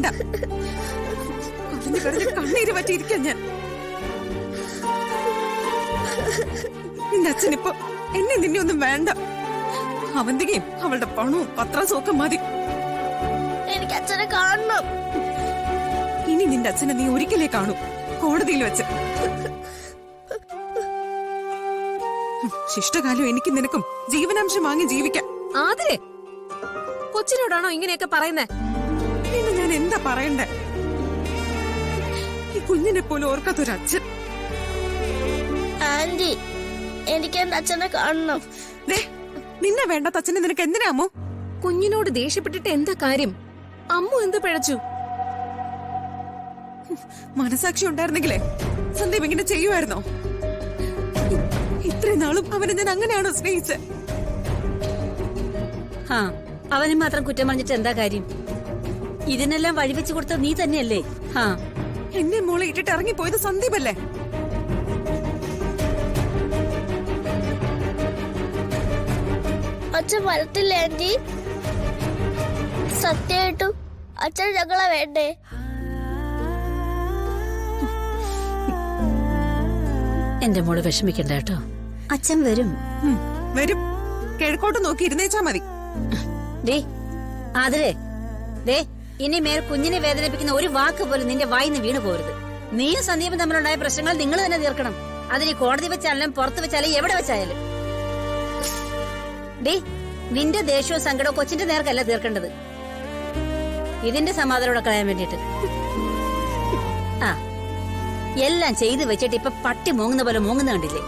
വേണ്ട. കരഞ്ഞു കരഞ്ഞ് കണ്ണീര് പറ്റിയിരിക്കാൻ ഞാൻ. നിന്റെ അച്ഛനിപ്പോ എന്നെ നിന്നെ ഒന്നും വേണ്ട. അവന്തികയും അവളുടെ പണവും പത്രാസും ഒക്കെ മതി. എനിക്ക് അച്ഛനെ കാണണം. ഇനി നിന്റെ അച്ഛനെ നീ ഒരിക്കലേ കാണൂ, കോടതിയിൽ വെച്ച്. ശിഷ്ടകാലം എനിക്ക് നിനക്കും ജീവനാംശം വാങ്ങി ജീവിക്കാം. ആതിരെ, കൊച്ചിനോടാണോ ഇങ്ങനെയൊക്കെ പറയുന്നേ? പിന്നെ ഞാൻ എന്താ പറയണ്ടേ? ഈ കുഞ്ഞിനെ പോലും ഓർക്കാത്തൊരച്ഛൻ. ആന്റി, എനിക്ക് എന്റെ അച്ഛനെ കാണണം. നിന്നെ വേണ്ടാത്ത അച്ഛനെ നിനക്ക് എന്തിനാമോ? കുഞ്ഞിനോട് ദേഷ്യപ്പെട്ടിട്ട് എന്താ കാര്യം? അമ്മു എന്ത് പിഴച്ചു? മനസാക്ഷി ഉണ്ടായിരുന്നെങ്കിലേ സന്ദീപ് ഇങ്ങനെ ചെയ്യുമായിരുന്നോ? ഇത്രയും നാളും അവനെ ഞാൻ അങ്ങനെയാണോ സ്നേഹിച്ചത്? അവനെ മാത്രം കുറ്റം പറഞ്ഞിട്ട് എന്താ കാര്യം? ഇതിനെല്ലാം വഴിവെച്ചു കൊടുത്ത നീ തന്നെയല്ലേ? എന്നെ മോളെ ഇട്ടിട്ട് ഇറങ്ങിപ്പോയത് സന്ദീപല്ലേ? അച്ഛൻ വരത്തില്ലേ ആന്റി? സത്യമായിട്ടും അച്ഛൻ ഞങ്ങളെ വേണ്ടേ? എന്റെ മോള് വിഷമിക്കണ്ട കേട്ടോ, അച്ഛൻ വരും. വരും. കിഴക്കോട്ട് നോക്കി ഇരുന്നേച്ചാ മതി. ഇനി മേൽ കുഞ്ഞിനെ വേദനിപ്പിക്കുന്ന ഒരു വാക്ക് പോലും നിന്റെ വായിന്ന് വീണു പോരുത്. നീയും സന്ദീപും തമ്മിലുണ്ടായ പ്രശ്നങ്ങൾ നിങ്ങൾ തന്നെ തീർക്കണം. അതിന് കോടതി വെച്ചാലും പുറത്ത് വെച്ചാലും എവിടെ വെച്ചായാലും. നിന്റെ ദേഷ്യവും സങ്കടവും കൊച്ചിന്റെ നേർക്കല്ല തീർക്കേണ്ടത്, ഇതിന്റെ സമാധാനത്തോടെ കളയാൻ വേണ്ടിട്ട്. എല്ലാം ചെയ്തു വെച്ചിട്ട് ഇപ്പൊ പട്ടി മൂങ്ങുന്ന പോലെ മൂങ്ങുന്ന കണ്ടില്ലേ?